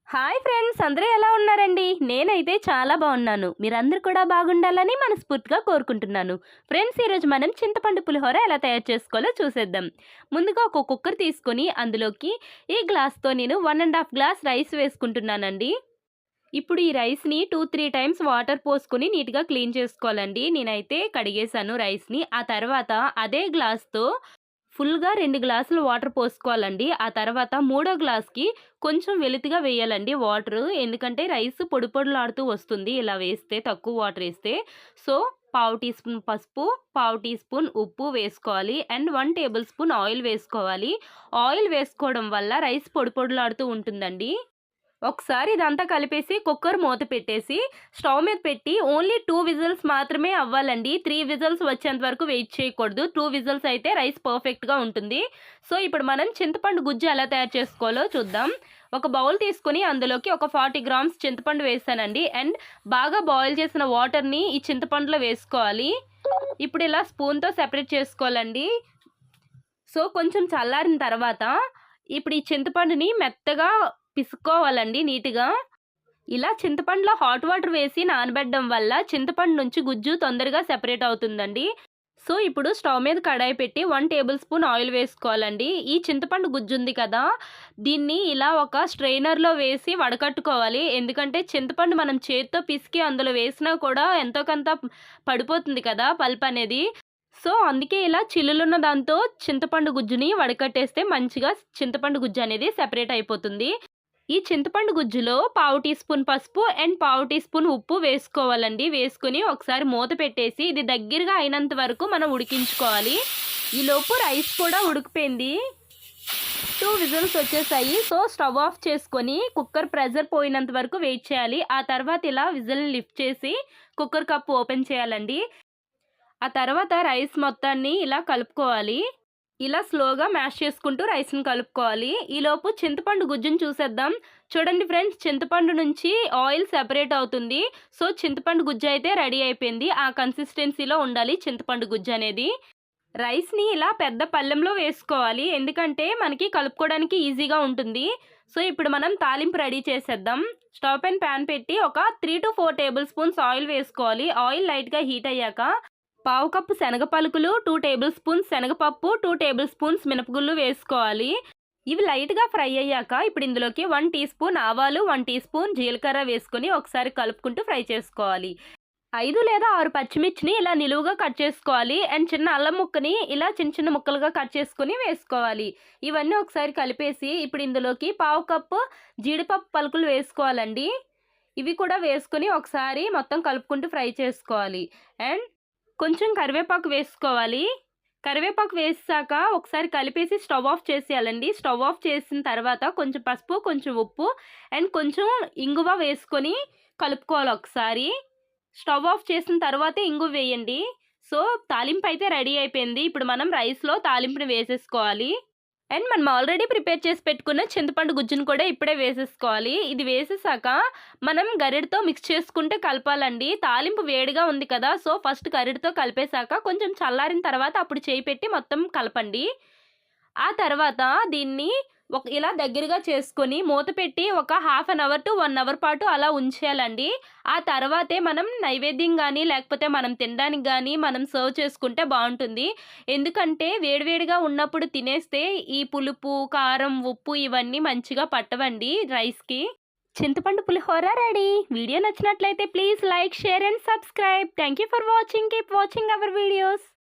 Hi friends, అందరూ ఎలా ఉన్నారండి? నేనైతే చాలా బాగున్నాను. మీరందరూ కూడా బాగుండాలని మనస్ఫూర్తిగా కోరుకుంటున్నాను. ఫ్రెండ్స్, ఈరోజు మనం చింతపండు పులిహోర ఎలా తయారు చేసుకోవాలో చూసేద్దాం. ముందుగా ఒక కుక్కర్ తీసుకొని అందులోకి ఈ గ్లాస్తో నేను 1½ గ్లాస్ రైస్ వేసుకుంటున్నానండి. ఇప్పుడు ఈ రైస్ని 2-3 టైమ్స్ వాటర్ పోసుకొని నీట్గా క్లీన్ చేసుకోవాలండి. నేనైతే కడిగేశాను రైస్ని. ఆ తర్వాత అదే గ్లాస్తో ఫుల్‌గా 2 గ్లాసులు వాటర్ పోసుకోవాలండి. ఆ తర్వాత మూడో గ్లాస్‌కి కొంచెం వెలితిగా వేయాలండి వాటరు. ఎందుకంటే రైస్ పొడి పొడిలాడుతూ వస్తుంది ఇలా వేస్తే, తక్కువ వాటర్ ఏస్తే. సో, పావు టీ స్పూన్ పసుపు, పావు టీ స్పూన్ ఉప్పు వేసుకోవాలి. అండ్ 1 టేబుల్ స్పూన్ ఆయిల్ వేసుకోవాలి. ఆయిల్ వేసుకోవడం వల్ల రైస్ పొడి పొడిలాడుతూ ఉంటుందండి. ఒకసారి ఇదంతా కలిపేసి కుక్కర్ మూత పెట్టేసి స్టవ్ మీద పెట్టి ఓన్లీ 2 విజిల్స్ మాత్రమే అవ్వాలండి. 3 విజిల్స్ వచ్చేంత వరకు వెయిట్ చేయకూడదు. 2 విజిల్స్ అయితే రైస్ పర్ఫెక్ట్‌గా ఉంటుంది. సో, ఇప్పుడు మనం చింతపండు గుజ్జు ఎలా తయారు చేసుకోవాలో చూద్దాం. ఒక బౌల్ తీసుకొని అందులోకి ఒక 40 గ్రామ్స్ చింతపండు వేసానండి. అండ్ బాగా బాయిల్ చేసిన వాటర్‌ని ఈ చింతపండులో వేసుకోవాలి. ఇప్పుడు ఇలా స్పూన్‌తో సెపరేట్ చేసుకోవాలండి. సో, కొంచెం చల్లారిన తర్వాత ఇప్పుడు ఈ చింతపండుని మెత్తగా పిసుక్కోవాలండి నీట్‌గా. ఇలా చింతపండులో హాట్ వాటర్ వేసి నానబెట్టడం వల్ల చింతపండు నుంచి గుజ్జు తొందరగా సెపరేట్ అవుతుందండి. సో, ఇప్పుడు స్టవ్ మీద కడాయి పెట్టి 1 టేబుల్ స్పూన్ ఆయిల్ వేసుకోవాలండి. ఈ చింతపండు గుజ్జు ఉంది కదా! దీన్ని ఇలా ఒక స్ట్రెయినర్‌లో వేసి వడకట్టుకోవాలి. ఎందుకంటే చింతపండు మనం చేత్తో పిసికి అందులో వేసినా కూడా ఎంతో కొంత పడిపోతుంది కదా పల్పనేది. సో, అందుకే ఇలా చిల్లులున్న దాంతో చింతపండు గుజ్జుని వడకట్టేస్తే మంచిగా చింతపండు గుజ్జు అనేది సెపరేట్ అయిపోతుంది. ఈ చింతపండు గుజ్జులో పావు టీ స్పూన్ పసుపు అండ్ పావు టీ స్పూన్ ఉప్పు వేసుకోవాలండి. వేసుకొని ఒకసారి మూత పెట్టేసి ఇది దగ్గరగా అయినంత వరకు మనం ఉడికించుకోవాలి. ఈలోపు రైస్ కూడా ఉడికిపోయింది. 2 విజిల్స్ వచ్చేసాయి. సో, స్టవ్ ఆఫ్ చేసుకొని కుక్కర్ ప్రెషర్ పోయినంత వరకు వెయిట్ చేయాలి. ఆ తర్వాత ఇలా విజిల్‌ని లిఫ్ట్ చేసి కుక్కర్ కప్ ఓపెన్ చేయాలండి. ఆ తర్వాత రైస్ మొత్తాన్ని ఇలా కలుపుకోవాలి. ఇలా స్లోగా మ్యాష్ చేసుకుంటూ రైస్‌ని కలుపుకోవాలి. ఈలోపు చింతపండు గుజ్జుని చూసేద్దాం. చూడండి ఫ్రెండ్స్, చింతపండు నుంచి ఆయిల్ సెపరేట్ అవుతుంది. సో, చింతపండు గుజ్జు అయితే రెడీ అయిపోయింది. ఆ కన్సిస్టెన్సీలో ఉండాలి చింతపండు గుజ్జు అనేది. రైస్‌ని ఇలా పెద్ద పళ్ళెంలో వేసుకోవాలి. ఎందుకంటే మనకి కలుపుకోవడానికి ఈజీగా ఉంటుంది. సో, ఇప్పుడు మనం తాలింపు రెడీ చేసేద్దాం. స్టవ్ పైన పాన్ పెట్టి ఒక 3-4 టేబుల్ స్పూన్స్ ఆయిల్ వేసుకోవాలి. ఆయిల్ లైట్‌గా హీట్ అయ్యాక పావు కప్పు శనగ పలుకులు, 2 టేబుల్ స్పూన్స్ శనగపప్పు, 2 టేబుల్ స్పూన్స్ మినపగుళ్ళు వేసుకోవాలి. ఇవి లైట్‌గా ఫ్రై అయ్యాక ఇప్పుడు ఇందులోకి 1 టీ స్పూన్ ఆవాలు, 1 టీ స్పూన్ జీలకర్ర వేసుకొని ఒకసారి కలుపుకుంటూ ఫ్రై చేసుకోవాలి. 5 లేదా 6 పచ్చిమిర్చిని ఇలా నిలువుగా కట్ చేసుకోవాలి. అండ్ చిన్న అల్లం ముక్కని ఇలా చిన్న చిన్న ముక్కలుగా కట్ చేసుకొని వేసుకోవాలి. ఇవన్నీ ఒకసారి కలిపేసి ఇప్పుడు ఇందులోకి పావు కప్పు జీడిపప్పు పలుకులు వేసుకోవాలండి. ఇవి కూడా వేసుకొని ఒకసారి మొత్తం కలుపుకుంటూ ఫ్రై చేసుకోవాలి. అండ్ కొంచెం కరివేపాకు వేసుకోవాలి. కరివేపాకు వేసాక ఒకసారి కలిపేసి స్టవ్ ఆఫ్ చేసేయాలండి. స్టవ్ ఆఫ్ చేసిన తర్వాత కొంచెం పసుపు, కొంచెం ఉప్పు అండ్ కొంచెం ఇంగువ వేసుకొని కలుపుకోవాలి ఒకసారి. స్టవ్ ఆఫ్ చేసిన తర్వాతే ఇంగువ వేయండి. సో, తాలింపు అయితే రెడీ అయిపోయింది. ఇప్పుడు మనం రైస్‌లో తాలింపుని వేసేసుకోవాలి. అండ్ మనం ఆల్రెడీ ప్రిపేర్ చేసి పెట్టుకున్న చింతపండు గుజ్జును కూడా ఇప్పుడే వేసేసుకోవాలి. ఇది వేసేసాక మనం గరిటెతో మిక్స్ చేసుకుంటే కలపాలండి. తాలింపు వేడిగా ఉంది కదా! సో, ఫస్ట్ గరిటెతో కలిపేసాక కొంచెం చల్లారిన తర్వాత అప్పుడు చేయి పెట్టి మొత్తం కలపండి. ఆ తర్వాత దీన్ని ఇలా దగ్గరగా చేసుకొని మూత పెట్టి ఒక half an hour to 1 hour పాటు అలా ఉంచేయాలండి. ఆ తర్వాతే మనం నైవేద్యం గానీ, లేకపోతే మనం తినడానికి గానీ మనం సర్వ్ చేసుకుంటే బావుంటుంది. ఎందుకంటే వేడివేడిగా ఉన్నప్పుడు తినేస్తే ఈ పులుపు, కారం, ఉప్పు ఇవన్నీ మంచిగా పట్టవండి రైస్‌కి. చింతపండు పులిహోర రెడీ. వీడియో నచ్చినట్లయితే please like, share and subscribe. Thank you for watching. Keep watching our videos.